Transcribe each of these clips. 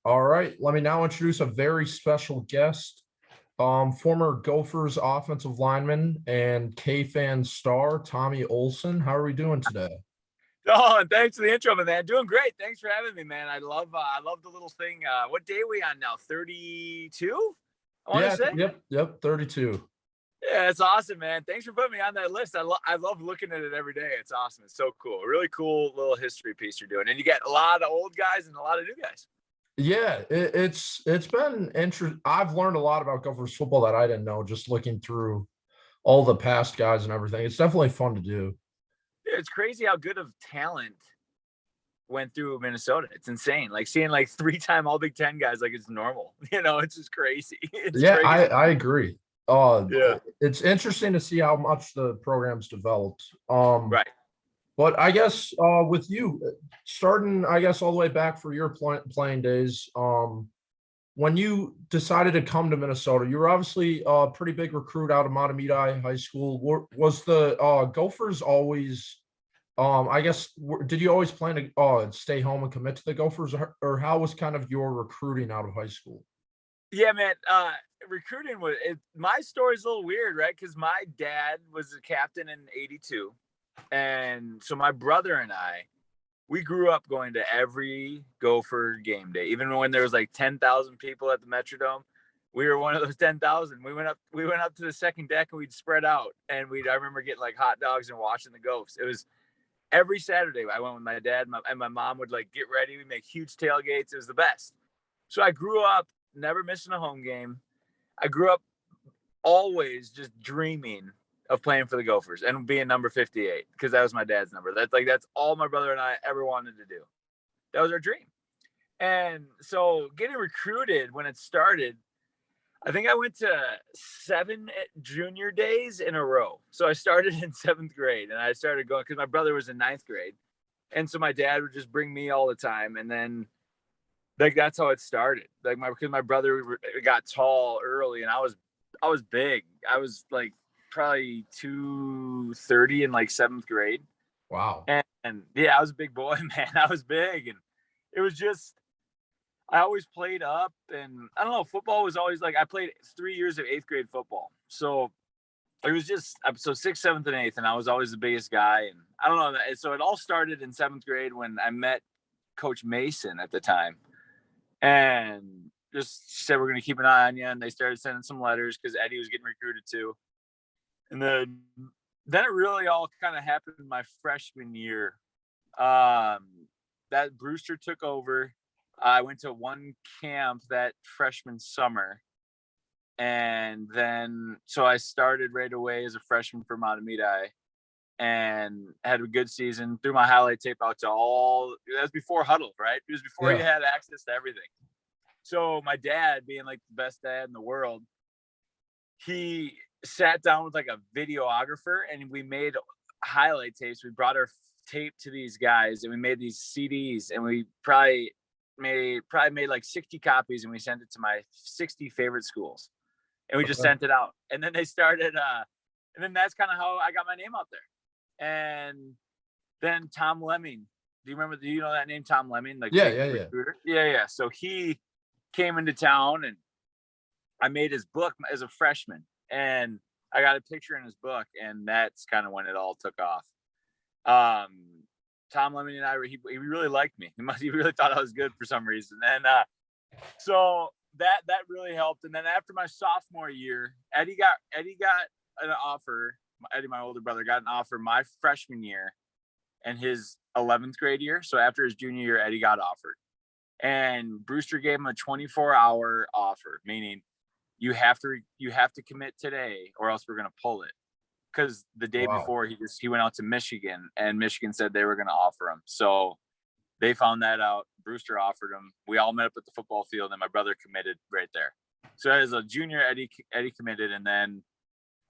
All right, let me now introduce a very special guest, former Gophers offensive lineman and KFAN star, Tommy Olson. How are we doing today? Oh, and thanks for the intro, man. Doing great. Thanks for having me, man. I love the little thing. What day are we on now? 32? I want to Yeah, say. yep, 32. Yeah, it's awesome, man. Thanks for putting me on that list. I love looking at it every day. It's awesome. It's so cool. Really cool little history piece you're doing. And you get a lot of old guys and a lot of new guys. Yeah, it's been interesting. I've learned a lot about Gophers football that I didn't know just looking through all the past guys and everything. It's definitely fun to do. It's crazy how good of talent went through Minnesota. It's insane. Like seeing like three-time all Big Ten guys, like it's normal. It's just crazy. It's Yeah, I crazy. I agree. Uh, Yeah. it's interesting to see how much the program's developed. Right. But I guess with you starting, I guess all the way back for your playing days, when you decided to come to Minnesota, you were obviously a pretty big recruit out of Matamidi High School. Was the Gophers always? I guess did you always plan to stay home and commit to the Gophers, or how was kind of your recruiting out of high school? Yeah, man. Recruiting my story's a little weird, right? Because my dad was a captain in '82, and so my brother and we grew up going to every Gopher game day, even when there was like 10,000 people at the Metrodome. We were one of those 10,000. We went up to the second deck and we'd spread out, and I remember getting like hot dogs and watching the Gophs. It was every Saturday. I went with my dad, and my mom would like get ready. We make huge tailgates. It was the best. So I grew up never missing a home game. I grew up always just dreaming of playing for the Gophers and being number 58 because that was my dad's number. That's all my brother and I ever wanted to do. That was our dream. And so getting recruited when it started, I think I went to 7 junior days in a row. So I started in 7th grade and I started going because my brother was in 9th grade. And so my dad would just bring me all the time. And then like that's how it started. Because my brother got tall early and I was big. I was like probably 230 in like 7th grade. Wow. And yeah, I was a big boy, man. I was big. And it was just, I always played up. And I don't know, football was always like, I played 3 years of 8th grade football. So it was just, so 6th, 7th, and 8th. And I was always the biggest guy. And I don't know. So it all started in 7th grade when I met Coach Mason at the time. And just said, we're going to keep an eye on you. And they started sending some letters because Eddie was getting recruited too. And then it really all kind of happened my freshman year. That Brewster took over. I went to one camp that freshman summer. And then, so I started right away as a freshman for Matamidi and had a good season. Threw my highlight tape out to that was before Huddle, right? It was before you Yeah. had access to everything. So my dad, being like the best dad in the world, he sat down with like a videographer and we made highlight tapes. We brought our tape to these guys and we made these CDs and we probably made like 60 copies and we sent it to my 60 favorite schools and we just Okay. sent it out. And then they started, and then that's kind of how I got my name out there. And then Tom Lemming, do you know that name, Tom Lemming? Like Yeah, big yeah, yeah. recruiter? Yeah. So he came into town and I made his book as a freshman and I got a picture in his book and that's kind of when it all took off. Tom Lemon and he really liked me. He really thought I was good for some reason. And so that really helped. And then after my sophomore year, Eddie got an offer. Eddie, my older brother, got an offer my freshman year and his 11th grade year. So after his junior year, Eddie got offered. And Brewster gave him a 24-hour offer, meaning you have to commit today or else we're going to pull it. Because the day Wow. before he went out to Michigan and Michigan said they were going to offer him. So they found that out. Brewster offered him. We all met up at the football field and my brother committed right there. So as a junior, Eddie committed. And then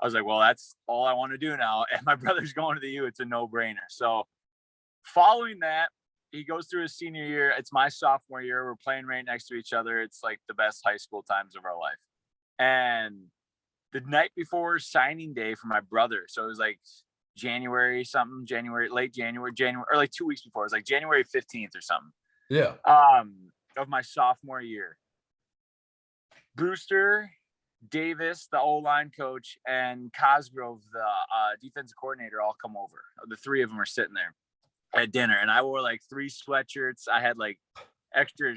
I was like, well, that's all I want to do now. And my brother's going to the U. It's a no-brainer. So following that, he goes through his senior year. It's my sophomore year. We're playing right next to each other. It's like the best high school times of our life. And the night before signing day for my brother, so it was like late January, or like 2 weeks before. It was like January 15th or something. Yeah. of my sophomore year. Brewster, Davis, the O-line coach, and Cosgrove, the defensive coordinator, all come over. The three of them are sitting there at dinner, and I wore like 3 sweatshirts. I had like extra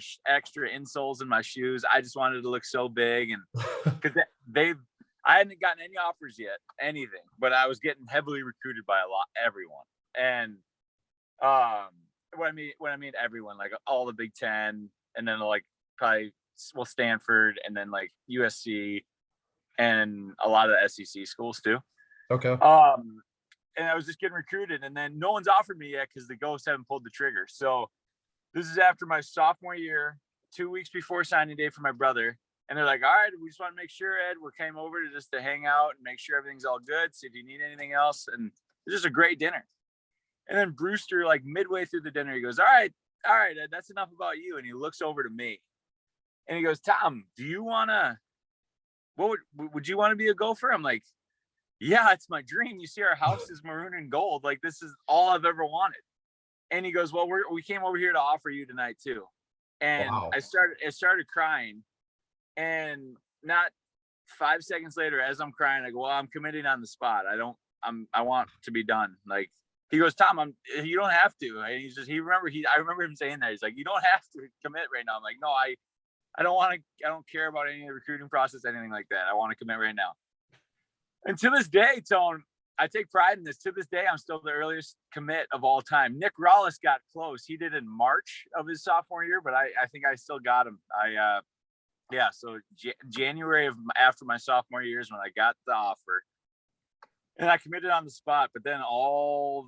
insoles in my shoes. I just wanted to look so big, and because I hadn't gotten any offers yet, anything, but I was getting heavily recruited by everyone. And when I mean everyone, like all the Big Ten, and then like probably Stanford, and then like USC, and a lot of the SEC schools too. Okay. And I was just getting recruited, and then no one's offered me yet because the Ghosts haven't pulled the trigger. So this is after my sophomore year, 2 weeks before signing day for my brother. And they're like, all right, we just want to make sure, Ed, we came over to hang out and make sure everything's all good. See if you need anything else. And it's just a great dinner. And then Brewster, like midway through the dinner, he goes, all right, Ed, that's enough about you. And he looks over to me and he goes, Tom, do you want to, would you want to be a Gopher? I'm like, yeah, it's my dream. You see, our house is maroon and gold. Like, this is all I've ever wanted. And he goes, well, we came over here to offer you tonight too. And Wow. I started crying. And not 5 seconds later, as I'm crying, I go, well, I'm committing on the spot. I want to be done. Like, he goes, Tom, you don't have to. And I remember him saying that. He's like, you don't have to commit right now. I'm like, no, I don't care about any of the recruiting process, anything like that. I want to commit right now. And to this day, Tone, I take pride in this. To this day, I'm still the earliest commit of all time. Nick Rollis got close. He did in March of his sophomore year, but I think I still got him. Yeah, so January after my sophomore year is when I got the offer, and I committed on the spot. But then all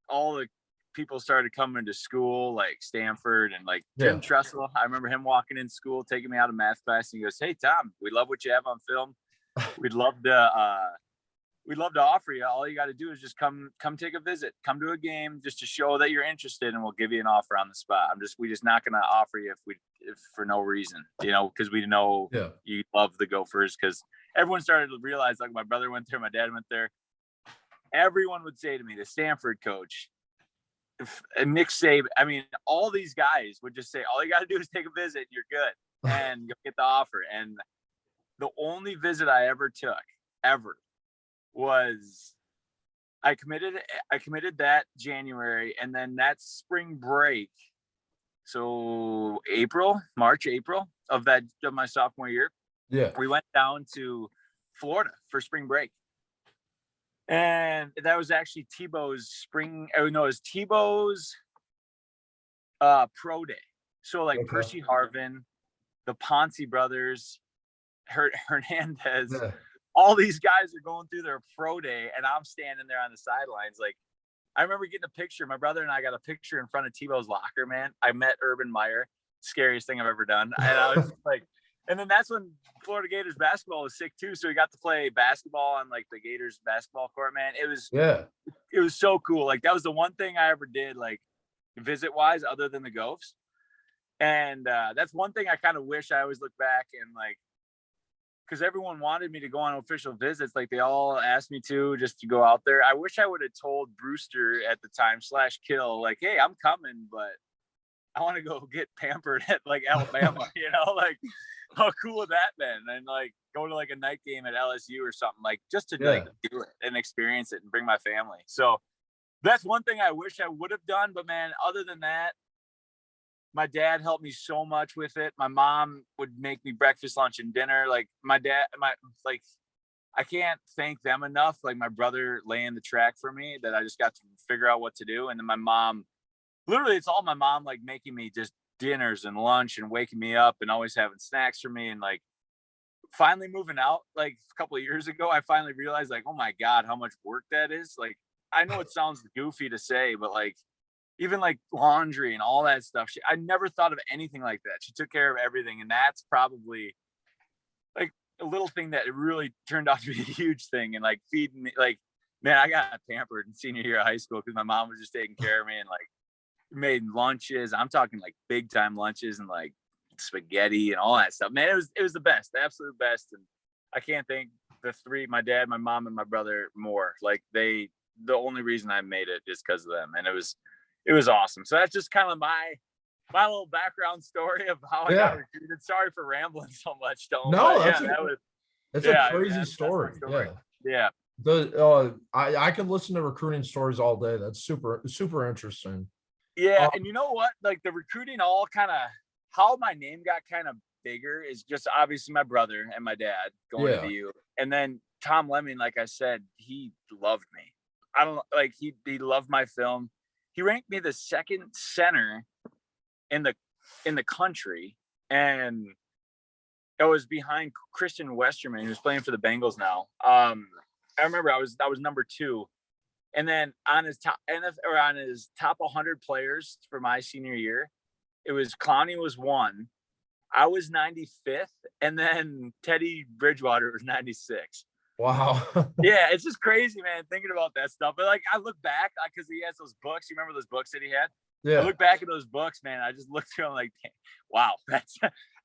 the people started coming to school, like Stanford and like Jim Tressel. I remember him walking in school, taking me out of math class, and he goes, "Hey Tom, we love what you have on film. We'd love to offer you. All you got to do is just come take a visit, come to a game, just to show that you're interested, and we'll give you an offer on the spot. We're just not going to offer you if for no reason, because we know you love the Gophers." Because everyone started to realize, like, my brother went there, my dad went there. Everyone would say to me, the Stanford coach, and Nick Saban, I mean, all these guys would just say, all you got to do is take a visit, and you're good, and you'll get the offer. And the only visit I ever took, was I committed that January, and then that spring break, so March, April of my sophomore year, we went down to Florida for spring break. And that was actually Tebow's pro day. So like Percy Harvin, the Ponce brothers, Hernandez, all these guys are going through their pro day, and I'm standing there on the sidelines. Like, I remember getting a picture. My brother and I got a picture in front of Tebow's locker, man. I met Urban Meyer, scariest thing I've ever done. And I was like, and then that's when Florida Gators basketball was sick too. So we got to play basketball on like the Gators basketball court, man. It was so cool. Like, that was the one thing I ever did, like, visit wise, other than the Gophs. And that's one thing I kind of wish I always look back and, like, because everyone wanted me to go on official visits. Like, they all asked me to, just to go out there. I wish I would have told Brewster at the time /Kill, like, hey, I'm coming, but I want to go get pampered at like Alabama, like, how cool would that been? And like, go to like a night game at LSU or something, like, just to like do it and experience it and bring my family. So that's one thing I wish I would have done. But man, other than that, my dad helped me so much with it. My mom would make me breakfast, lunch, and dinner. Like, I can't thank them enough. Like, my brother laying the track for me, that I just got to figure out what to do. And then my mom, literally, it's all my mom, like, making me just dinners and lunch and waking me up and always having snacks for me. And like, finally moving out, like a couple of years ago, I finally realized, like, oh my God, how much work that is. Like, I know it sounds goofy to say, but like, even like laundry and all that stuff, I never thought of anything like that. She took care of everything. And that's probably like a little thing that really turned out to be a huge thing. And like, feeding me, like, man, I got pampered in senior year of high school because my mom was just taking care of me, and like, made lunches. I'm talking like big time lunches and like spaghetti and all that stuff. Man, it was the best, the absolute best. And I can't thank the three, my dad, my mom, and my brother, more. Like, the only reason I made it is because of them. And it was awesome. So that's just kind of my little background story of how I got recruited. Sorry for rambling so much, Tom. No, But that's a crazy that's story. my story. Yeah. Yeah. I can listen to recruiting stories all day. That's super interesting. Yeah, and you know what? Like the recruiting all kind of how my name got kind of bigger is just obviously my brother and my dad going to the U. And then Tom Lemming, like I said, he loved me. I don't like he loved my film. He ranked me the second center in the country, and it was behind Christian Westerman, who's playing for the Bengals now. I remember I was number 2. And then on his top 100 players for my senior year, it was Clowney was 1. I was 95th, and then Teddy Bridgewater was 96. Wow. Yeah, it's just crazy, man, thinking about that stuff. But like I look back because he has those books. You remember those books that he had? Yeah. I look back at those books, man. I just looked through them like, wow, that's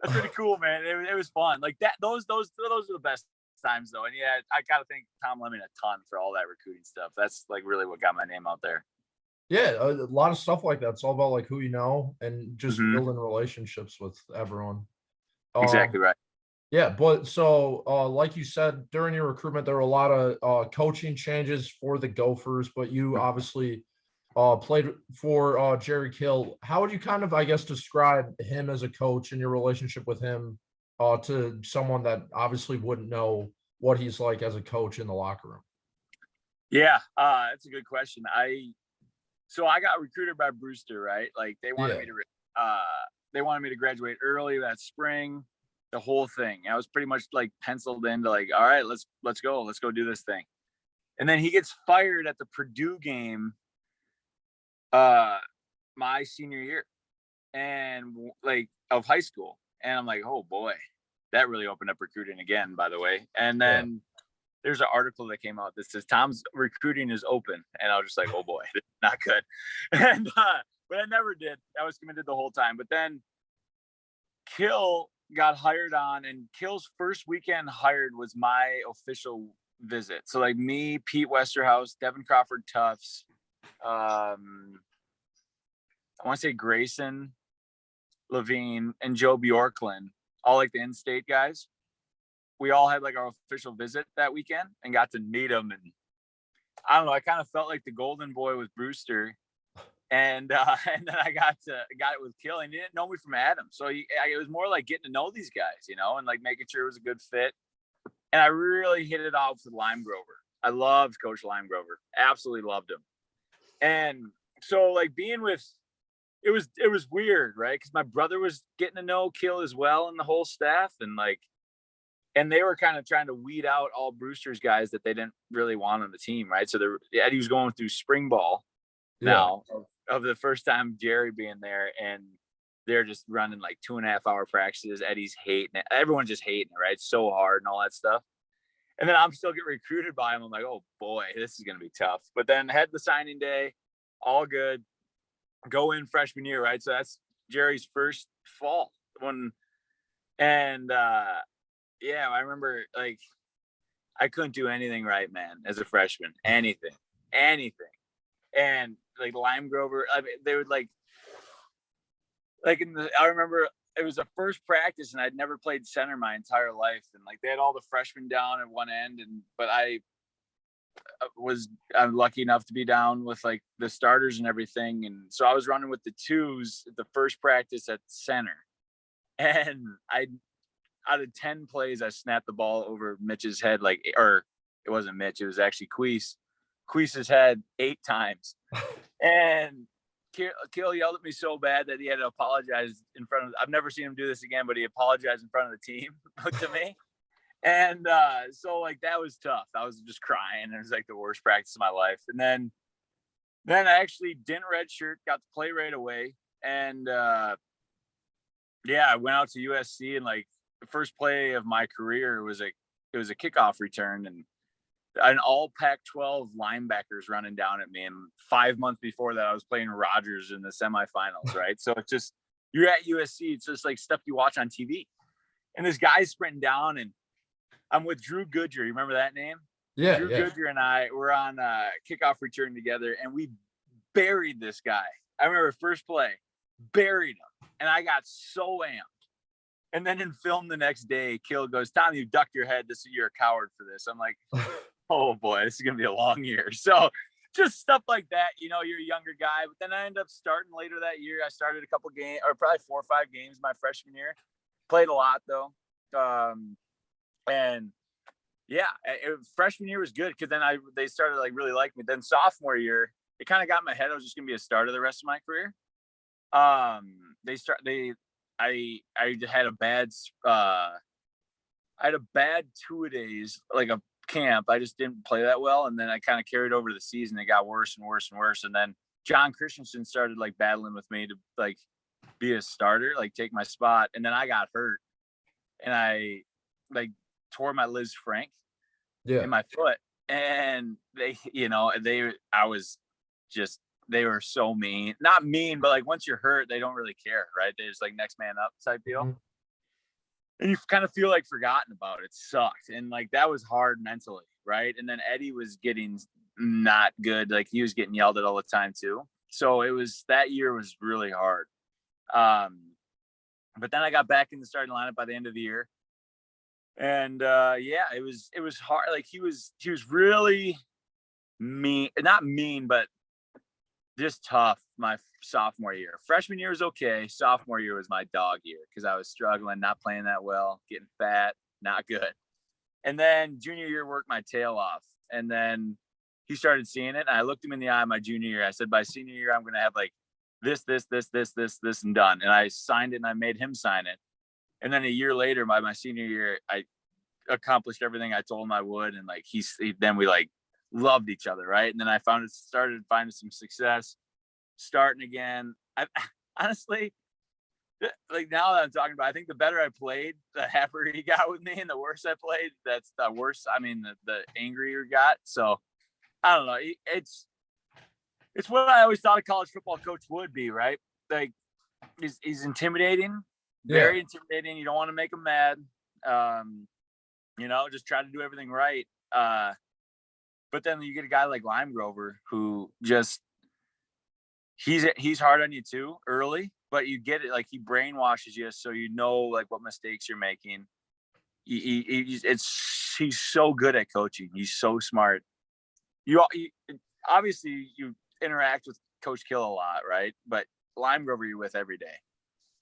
pretty cool, man. It was fun. Like that. Those are the best times though. And yeah, I gotta thank Tom Lemming a ton for all that recruiting stuff. That's like really what got my name out there. Yeah, a lot of stuff like that. It's all about like who you know and just building relationships with everyone. Exactly right. Yeah, but so like you said, during your recruitment, there were a lot of coaching changes for the Gophers, but you obviously played for Jerry Kill. How would you kind of, I guess, describe him as a coach and your relationship with him to someone that obviously wouldn't know what he's like as a coach in the locker room? Yeah, that's a good question. So I got recruited by Brewster, right? Like they wanted me to graduate early that spring, the whole thing. I was pretty much like penciled into like, all right, let's go do this thing. And then he gets fired at the Purdue game my senior year and like of high school. And I'm like, oh boy, that really opened up recruiting again, by the way. And then there's an article that came out that says Tom's recruiting is open. And I was just like, oh boy, this is not good. And but I never did. I was committed the whole time. But then Kill got hired on, and Kill's first weekend hired was my official visit. So like me, Pete Westerhouse, Devin Crawford Tufts, I want to say Grayson Levine and Joe Bjorklund, all like the in-state guys. We all had like our official visit that weekend and got to meet them. And I don't know, I kind of felt like the golden boy with Brewster. And then I got it with Kill, and he didn't know me from Adam. So it was more like getting to know these guys, you know, and like making sure it was a good fit. And I really hit it off with Lime Grover. I loved Coach Lime Grover. Absolutely loved him. And so like being with, it was weird, right? Because my brother was getting to know Kill as well and the whole staff, and they were kind of trying to weed out all Brewster's guys that they didn't really want on the team, right? So Eddie was going through spring ball now of the first time Jerry being there, and they're just running like 2.5-hour practices. Eddie's hating it. Everyone's just hating it, right? It's so hard and all that stuff. And then I'm still getting recruited by him. I'm like, oh boy, this is going to be tough. But then had the signing day, all good. Go in freshman year, right? So that's Jerry's first fall yeah, I remember like I couldn't do anything right, man, as a freshman. Anything. And like Lime Grover, I mean, they would like I remember it was the first practice, and I'd never played center my entire life, and like they had all the freshmen down at one end, but I'm lucky enough to be down with like the starters and everything, and so I was running with the twos at the first practice at center, and out of 10 plays, I snapped the ball over Mitch's head, or it wasn't Mitch, it was actually Queese's head 8 times. And Kill yelled at me so bad that he had to apologize in front of, I've never seen him do this again, but he apologized in front of the team to me. And so like that was tough. I was just crying. It was like the worst practice of my life. And then I actually didn't redshirt, got to play right away. And I went out to USC, and like the first play of my career was it was a kickoff return, and an all Pac-12 linebackers running down at me. And 5 months before that, I was playing Rodgers in the semifinals, right? So it's just, you're at USC, it's just like stuff you watch on TV. And this guy's sprinting down, and I'm with Drew Goodyear. You remember that name? Yeah. Drew Goodyear and I were on kickoff return together, and we buried this guy. I remember first play. buried him. And I got so amped. And then in film the next day, Kill goes, Tommy, you ducked your head. You're a coward for this. I'm like, oh boy, this is going to be a long year. So just stuff like that. You're a younger guy. But then I ended up starting later that year. I started a couple games, or probably 4 or 5 games my freshman year. Played a lot though. And yeah, freshman year was good because then they started like really liking me. Then sophomore year, it kind of got in my head I was just gonna be a starter the rest of my career. I had a bad 2-a-days, like a camp. I just didn't play that well, and then I kind of carried over the season. It got worse and worse and worse, and then John Christensen started like battling with me to like be a starter, like take my spot, and then I got hurt, and I like tore my Liz Frank in my foot, and they were so mean. Not mean, but like once you're hurt, they don't really care, right? They're just like next man up type deal. Mm-hmm. And you kind of feel like forgotten about it. It sucked. And like that was hard mentally, right? And then Eddie was getting not good. Like he was getting yelled at all the time too. So that year was really hard. But then I got back in the starting lineup by the end of the year. And it was hard. Like he was really mean, not mean, but just tough my sophomore year. Freshman year was okay. Sophomore year was my dog year because I was struggling, not playing that well, getting fat, not good. And then junior year worked my tail off. And then he started seeing it. And I looked him in the eye my junior year. I said, by senior year, I'm going to have like this, and done. And I signed it and I made him sign it. And then a year later, by my senior year, I accomplished everything I told him I would. And like then we like loved each other, right? And then I started finding some success, starting again. I honestly, like now that I'm talking about, I think the better I played, the happier he got with me, and the worse I played, that's the worse. I mean, the angrier he got. So I don't know. It's what I always thought a college football coach would be, right? Like he's intimidating, very intimidating. You don't want to make him mad. Just try to do everything right. But then you get a guy like Lime Grover who just he's hard on you too early, but you get it, like he brainwashes you so like what mistakes you're making. He's so good at coaching. He's so smart. You obviously you interact with Coach Kill a lot, right? But Lime Grover you're with every day.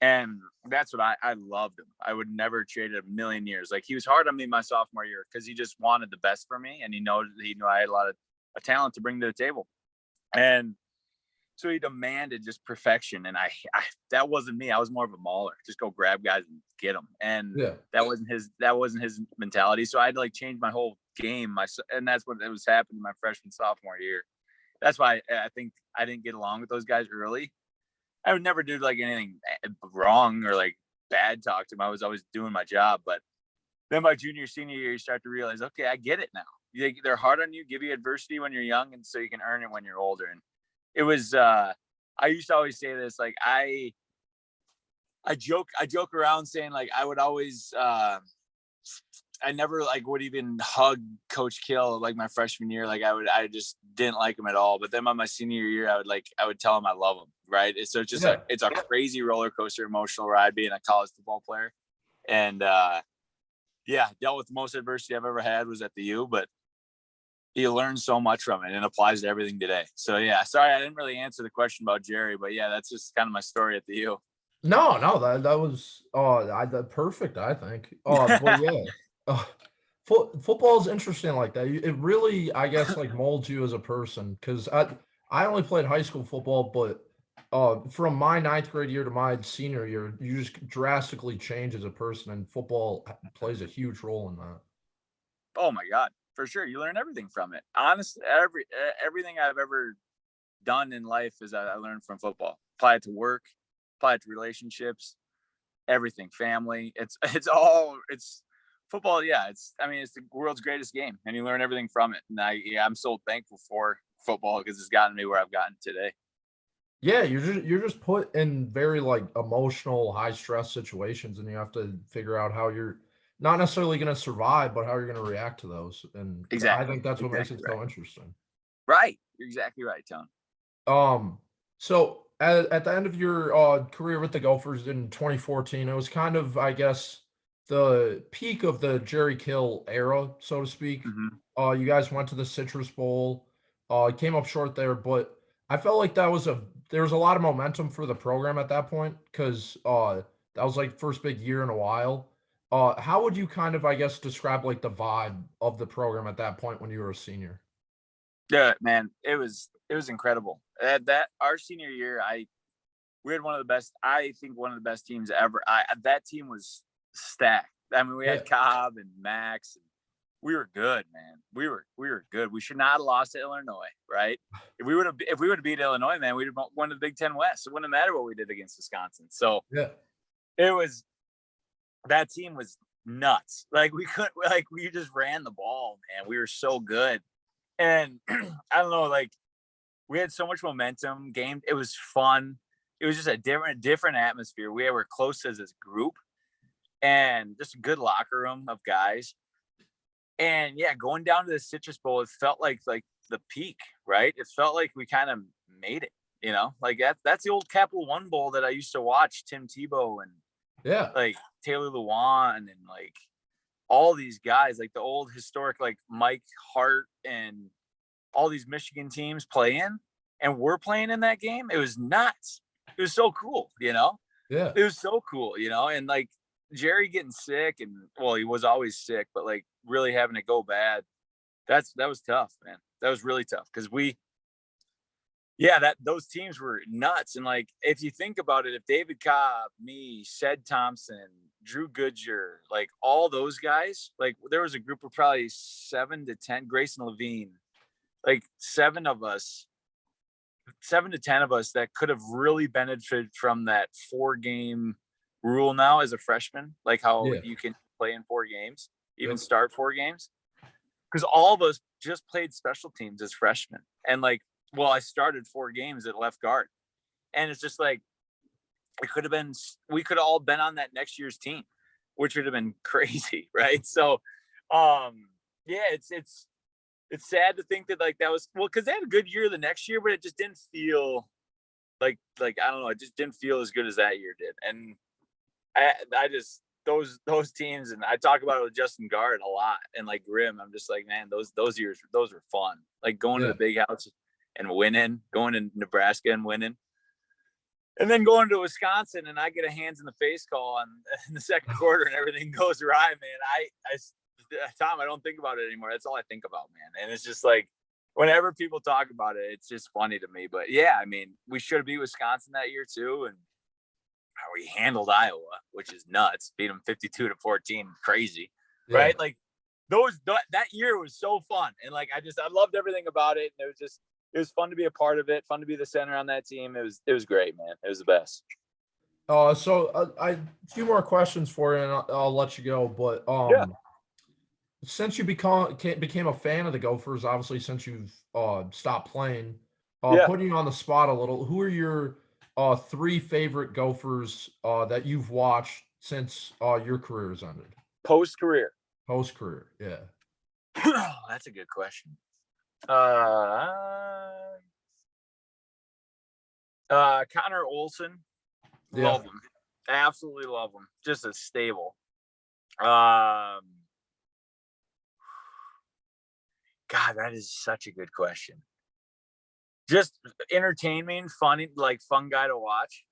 And that's what I loved him. I would never trade it a million years. Like he was hard on me my sophomore year because he just wanted the best for me. And he knew I had a lot of talent to bring to the table. And so he demanded just perfection. And I that wasn't me. I was more of a mauler. Just go grab guys and get them. And that wasn't his mentality. So I had to like change my whole game. And that's what was happening my freshman, sophomore year. That's why I think I didn't get along with those guys early. I would never do like anything wrong or like bad talk to him. I was always doing my job. But then my junior, senior year, you start to realize, okay, I get it now. They're hard on you, give you adversity when you're young, and so you can earn it when you're older. And it was, I used to always say this, like I joke around saying like I would always, I never like would even hug Coach Kill like my freshman year. Like I just didn't like him at all. But then by my senior year, I would tell him I love him. Right. So it's just it's a crazy roller coaster emotional ride being a college football player. And dealt with the most adversity I've ever had was at the U, but you learn so much from it and it applies to everything today. So sorry, I didn't really answer the question about Jerry, but that's just kind of my story at the U. No, that was perfect, I think. But football is interesting like that. It really, I guess, like molds you as a person. Because I only played high school football, but from my 9th grade year to my senior year, you just drastically change as a person, and football plays a huge role in that. Oh my God, for sure. You learn everything from it. Honestly, everything I've ever done in life is I learned from football. Apply it to work, apply it to relationships, everything, family. It's football. Yeah. It's the world's greatest game, and you learn everything from it. And I'm so thankful for football because it's gotten me where I've gotten today. Yeah, you're just put in very like emotional, high stress situations, and you have to figure out how you're not necessarily going to survive, but how you're going to react to those. And exactly, I think that's what makes it so interesting. Right, you're exactly right, Tone. So at the end of your career with the Gophers in 2014, it was kind of, I guess, the peak of the Jerry Kill era, so to speak. Mhm. You guys went to the Citrus Bowl, came up short there, but I felt like there was a lot of momentum for the program at that point because that was like first big year in a while. How would you kind of, I guess, describe like the vibe of the program at that point when you were a senior? Yeah, man, it was incredible. At that our senior year, we had one of the best. I think one of the best teams ever. That team was stacked. I mean, we Yeah, had Cobb and Max. And we were good, man. We were good. We should not have lost to Illinois, right? If we would have beat Illinois, man, we'd have won the Big Ten West. It wouldn't matter what we did against Wisconsin. So yeah, it was that team was nuts. Like we couldn't like we just ran the ball, man. We were so good. And I don't know, like we had so much momentum. Game, it was fun. It was just a different atmosphere. We were close as this group, and just a good locker room of guys. And yeah, going down to the Citrus Bowl, it felt like the peak, right? It felt like we kind of made it. Like that's the old Capital One Bowl that I used to watch. Tim Tebow and yeah, like Taylor Lewan and like all these guys, like the old historic like Mike Hart and all these Michigan teams play in, and we're playing in that game. It was nuts. It was so cool. yeah. It was so cool. And like Jerry getting sick, and well, he was always sick, but like really having it go bad. That was tough, man. That was really tough because those teams were nuts. And like, if you think about it, if David Cobb, me, Sed Thompson, Drew Goodyear, like all those guys, like there was a group of probably 7 to 10, Grayson Levine, like 7 to 10 of us that could have really benefited from that 4-game rule now as a freshman, like how Yeah. you can play in 4 games, even Yep. start 4 games. Because all of us just played special teams as freshmen. And like, well, I started 4 games at left guard. And it's just like, we could have all been on that next year's team, which would have been crazy. Right. So, yeah, it's sad to think that like that was, well, because they had a good year the next year, but it just didn't feel like I don't know, it just didn't feel as good as that year did. And I just those teams, and I talk about it with Justin Guard a lot and like Grim. I'm just like, man, those years, those were fun. Like going to Yeah. the big house and winning, going to Nebraska and winning, and then going to Wisconsin and I get a hands in the face call in the second quarter and everything goes awry, man. Tom, I don't think about it anymore. That's all I think about, man. And it's just like, whenever people talk about it, it's just funny to me. But yeah, I mean, we should have beat Wisconsin that year too. And how we handled Iowa, which is nuts. Beat them 52-14. Crazy. Yeah. Right. Like that year was so fun. And like, I loved everything about it. And it was fun to be a part of it. Fun to be the center on that team. It was great, man. It was the best. I a few more questions for you, and I'll let you go. But Yeah. since you became a fan of the Gophers, obviously since you've stopped playing, Yeah. putting you on the spot a little, who are your 3 favorite Gophers that you've watched since your career has ended? Post career. Post career, yeah. That's a good question. Connor Olson. Yeah. Love him. Absolutely love him. Just as stable. God, that is such a good question. Just entertaining, funny, like fun guy to watch.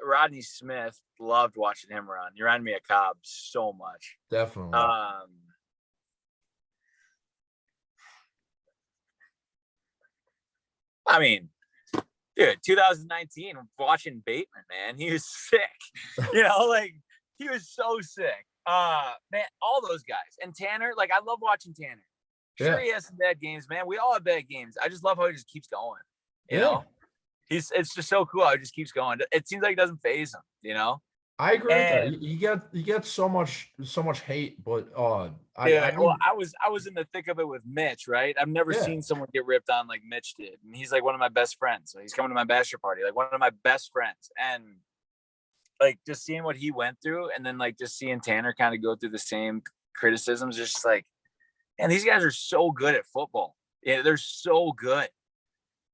Rodney Smith, loved watching him run. He reminded me of Cobb so much. Definitely. I mean, dude, 2019, watching Bateman, man, he was sick. Like he was so sick. Man, all those guys. And Tanner, like I love watching Tanner. Sure, Yeah. he has some bad games, man. We all have bad games. I just love how he just keeps going. You Yeah. know, it's just so cool how he just keeps going. It seems like it doesn't phase him. I agree with that. And You get so much hate, but yeah, I well, I was in the thick of it with Mitch, right? I've never yeah. seen someone get ripped on like Mitch did, and he's like one of my best friends. So he's coming to my bachelor party, like one of my best friends, and like just seeing what he went through, and then like just seeing Tanner kind of go through the same criticisms, just like, and these guys are so good at football. Yeah, they're so good.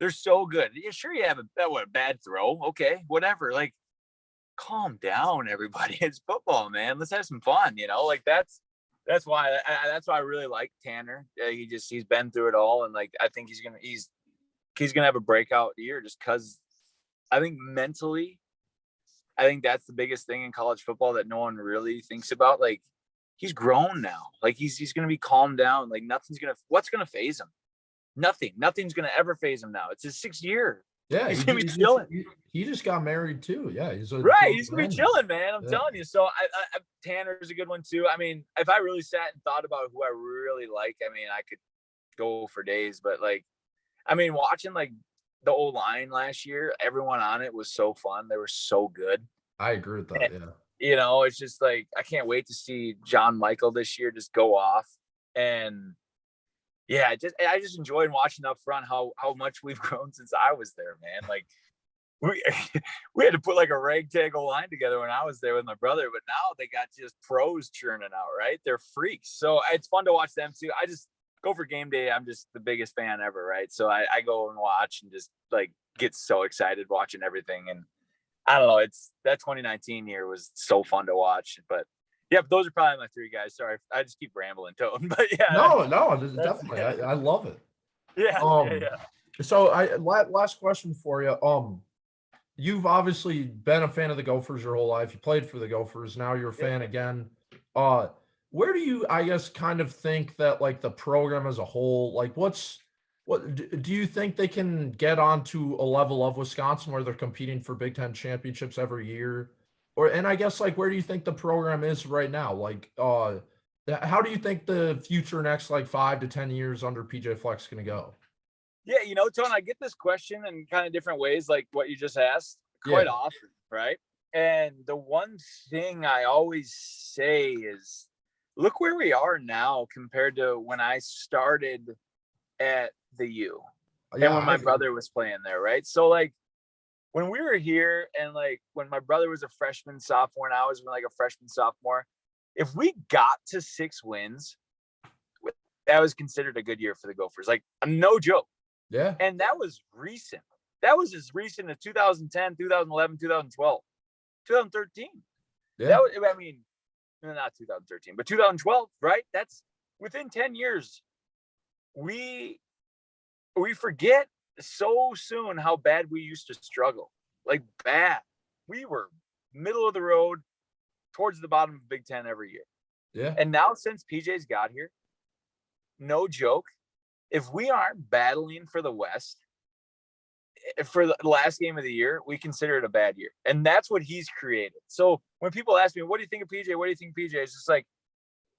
They're so good. Yeah, sure, you have a bad throw. Okay, whatever. Like, calm down, everybody. It's football, man. Let's have some fun. Like that's why I really like Tanner. He's been through it all, and like I think he's gonna have a breakout year just because I think mentally, I think that's the biggest thing in college football that no one really thinks about. Like, he's grown now. Like he's gonna be calmed down. Like what's gonna phase him? Nothing's gonna ever phase him now. It's his 6th year. Yeah, He's gonna be chilling. he just got married too. Yeah, he's Right, he's gonna be chilling, man. I'm Yeah. telling you. So Tanner's a good one too. I mean, if I really sat and thought about who I really like, I mean, I could go for days. But like, I mean, watching like the old line last year, everyone on it was so fun. They were so good. I agree with that. Yeah. It's just like I can't wait to see John Michael this year just go off. And yeah, I just enjoyed watching up front how much we've grown since I was there, man. Like we had to put like a ragtag line together when I was there with my brother, but now they got just pros churning out, right? They're freaks. So it's fun to watch them too. I just go for game day. I'm just the biggest fan ever, right? So I go and watch and just like get so excited watching everything. And I don't know, that 2019 year was so fun to watch. But yeah, those are probably my 3 guys. Sorry, I just keep rambling, Tone. But yeah, No, definitely. I love it. Yeah, So last question for you. You've obviously been a fan of the Gophers your whole life. You played for the Gophers. Now you're a fan again. Where do you, I guess, kind of think that like the program as a whole, like do you think they can get onto a level of Wisconsin where they're competing for Big Ten championships every year? And I guess like where do you think the program is right now? Like, how do you think the future next like 5 to 10 years under PJ Fleck's going to go? Yeah, Tone, I get this question in kind of different ways, like what you just asked, quite often, right? And the one thing I always say is, look where we are now compared to when I started at the U and when my brother was playing there, right? So like when we were here and like when my brother was a freshman, sophomore, and I was like a freshman, sophomore, if we got to 6 wins, that was considered a good year for the Gophers. Like, no joke. Yeah. And that was recent. That was as recent as 2010, 2011, 2012, 2013. Yeah. That was, I mean, not 2013, but 2012, right? That's within 10 years. We forget so soon how bad we used to struggle. Like, bad. We were middle of the road towards the bottom of Big Ten every year. Yeah. And now since PJ's got here, no joke, if we aren't battling for the West for the last game of the year, we consider it a bad year. And that's what he's created. So when people ask me, what do you think of PJ? What do you think of PJ? It's just like,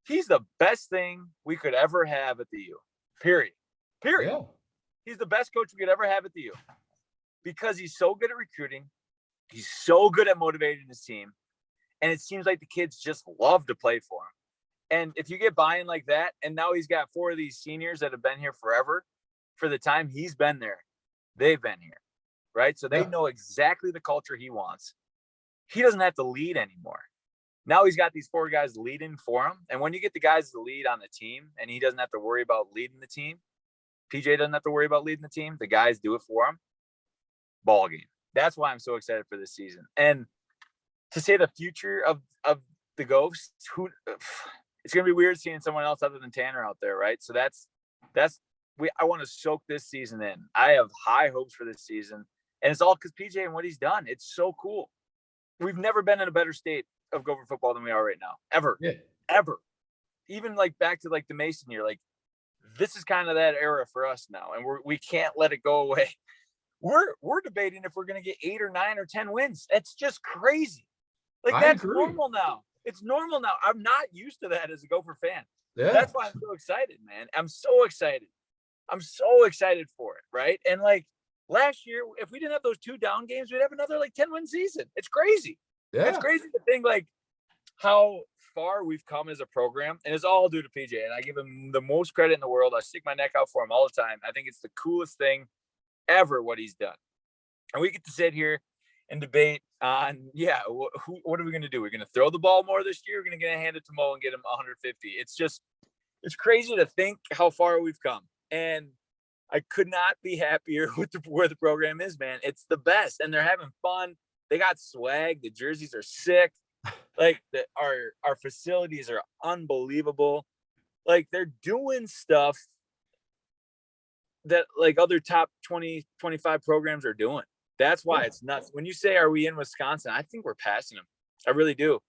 he's the best thing we could ever have at the U. Period. Yeah. He's the best coach we could ever have at the U because he's so good at recruiting. He's so good at motivating his team. And it seems like the kids just love to play for him. And if you get buy-in like that, and now he's got 4 of these seniors that have been here forever, for the time he's been there, they've been here, right? So they know exactly the culture he wants. He doesn't have to lead anymore. Now he's got these 4 guys leading for him. And when you get the guys to lead on the team, and he doesn't have to worry about leading the team, PJ doesn't have to worry about leading the team, the guys do it for him, ball game. That's why I'm so excited for this season. And to say the future of the Ghosts, it's going to be weird seeing someone else other than Tanner out there, right? So I want to soak this season in. I have high hopes for this season, and it's all because PJ and what he's done. It's so cool. We've never been in a better state of Gopher football than we are right now, ever. Even like back to like the Mason year, like this is kind of that era for us now, and we can't let it go away. We're debating if we're going to get 8 or 9 or 10 wins. That's just crazy. Like that's normal now. It's normal now. I'm not used to that as a Gopher fan. Yeah. That's why I'm so excited, man. I'm so excited. I'm so excited for it, right? And like last year, if we didn't have those 2 down games, we'd have another like 10-win season. It's crazy. Yeah. It's crazy to think like how far we've come as a program, and it's all due to PJ. And I give him the most credit in the world. I stick my neck out for him all the time. I think it's the coolest thing ever what he's done. And we get to sit here and debate on, what are we going to do? We're going to throw the ball more this year. We're going to hand it to Mo and get him 150. It's crazy to think how far we've come. And I could not be happier with where the program is, man. It's the best, and they're having fun. They got swag. The jerseys are sick. Like our facilities are unbelievable. Like they're doing stuff that like other top 20, 25 programs are doing. That's why it's nuts. When you say, are we in Wisconsin? I think we're passing them. I really do.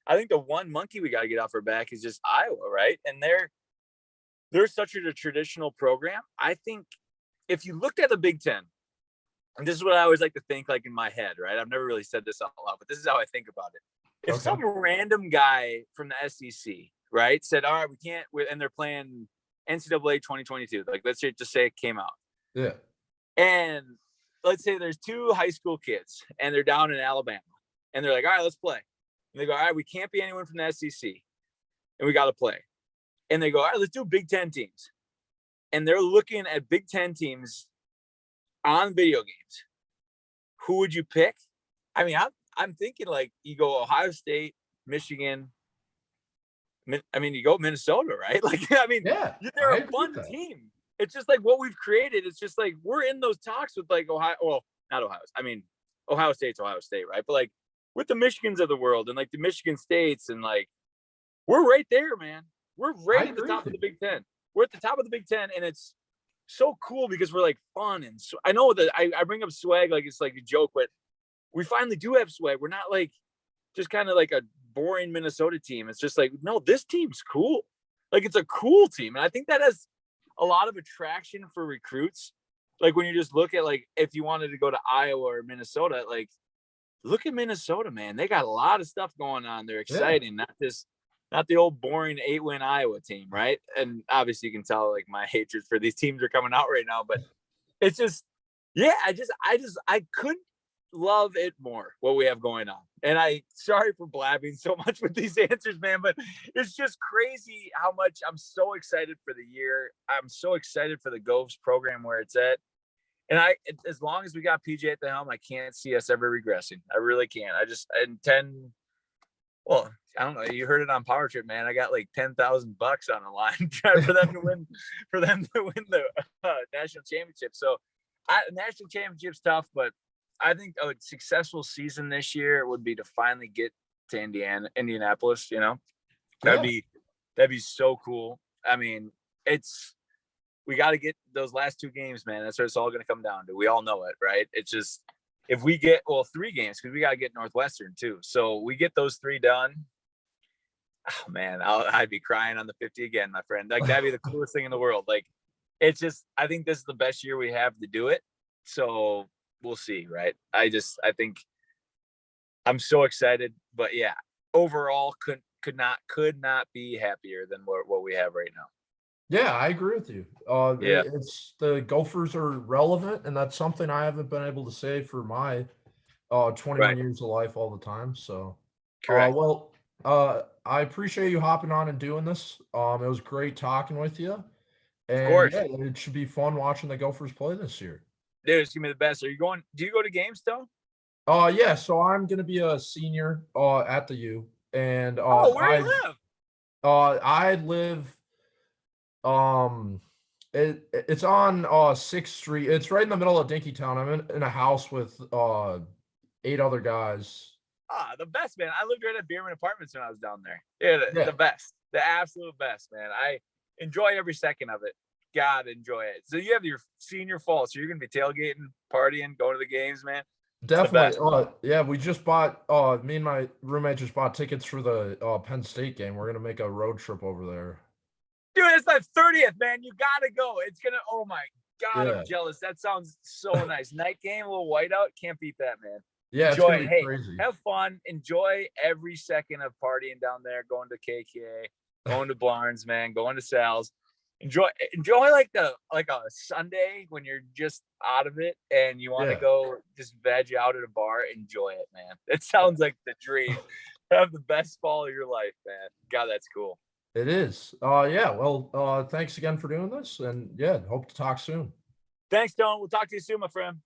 I think the one monkey we got to get off our back is just Iowa, right? And they're such a traditional program. I think if you looked at the Big Ten, and this is what I always like to think, like in my head, right? I've never really said this out loud, but this is how I think about it. If some random guy from the SEC, right, said, all right, we can't, and they're playing NCAA 2022, like let's just say it came out. Yeah. And let's say there's two high school kids and they're down in Alabama and they're like, all right, let's play. And they go, all right, we can't be anyone from the SEC and we got to play. And they go, all right, let's do Big Ten teams. And they're looking at Big Ten teams on video games. Who would you pick? I mean, I'm thinking like you go Ohio State, Michigan. I mean, you go Minnesota, right? Like, I mean, they're a fun team. It's just like what we've created. It's just like we're in those talks with like Ohio. Well, not Ohio. I mean, Ohio State's Ohio State, right? But like with the Michigans of the world and like the Michigan States and like we're right there, man. We're right at the top of the Big Ten. We're at the top of the Big Ten, and it's so cool because we're like fun. And so I know that I bring up swag like it's like a joke, but we finally do have swag. We're not like just kind of like a boring Minnesota team. It's just like, no, this team's cool. Like it's a cool team. And I think that has a lot of attraction for recruits. Like when you just look at like, if you wanted to go to Iowa or Minnesota, like look at Minnesota, man. They got a lot of stuff going on. They're exciting. Not the old boring 8-win Iowa team. Right. And obviously you can tell like my hatred for these teams are coming out right now, but it's just, I couldn't love it more what we have going on. And sorry for blabbing so much with these answers, man, but it's just crazy how much I'm so excited for the year. I'm so excited for the Gophers program where it's at. And as long as we got PJ at the helm, I can't see us ever regressing. I really can't. I intend, well, I don't know. You heard it on Power Trip, man. I got like $10,000 on the line for them to win the national championship. So national championship's tough, but I think a successful season this year would be to finally get to Indianapolis, you know, that'd be so cool. I mean, we got to get those last two games, man. That's what it's all going to come down to. We all know it, right? It's just, if we get, 3 games, because we got to get Northwestern too. So we get those 3 done. Oh man, I'd be crying on the 50 again, my friend. Like that'd be the coolest thing in the world. Like it's just, I think this is the best year we have to do it. So we'll see, right? I think I'm so excited, but yeah, overall could not be happier than what we have right now. Yeah, I agree with you. It's the Gophers are relevant, and that's something I haven't been able to say for my 21 years of life all the time. So, I appreciate you hopping on and doing this. It was great talking with you. And of course. It should be fun watching the Gophers play this year. Dude, it's gonna be the best. Do you go to games still? Yeah, so I'm gonna be a senior at the U. And where do you live? I live it's on 6th Street. It's right in the middle of Dinkytown. I'm in a house with 8 other guys. The best, man. I lived right at Bierman Apartments when I was down there. The best. The absolute best, man. I enjoy every second of it. God, enjoy it. So you have your senior fall, so you're gonna be tailgating, partying, going to the games, man. Definitely. We just bought me and my roommate just bought tickets for the Penn State game. We're gonna make a road trip over there. Dude, it's the 30th, man. You gotta go. It's gonna, oh my God, I'm jealous. That sounds so nice. Night game, a little whiteout. Can't beat that, man. Yeah, enjoy it's gonna be crazy. Have fun. Enjoy every second of partying down there, going to KKA, going to Blarnes, man, going to Sal's. Enjoy like a Sunday when you're just out of it and you want to go just veg out at a bar. Enjoy it, man. It sounds like the dream. Have the best fall of your life, man. God, that's cool. It is. Thanks again for doing this, and hope to talk soon. Thanks, Don. We'll talk to you soon, my friend.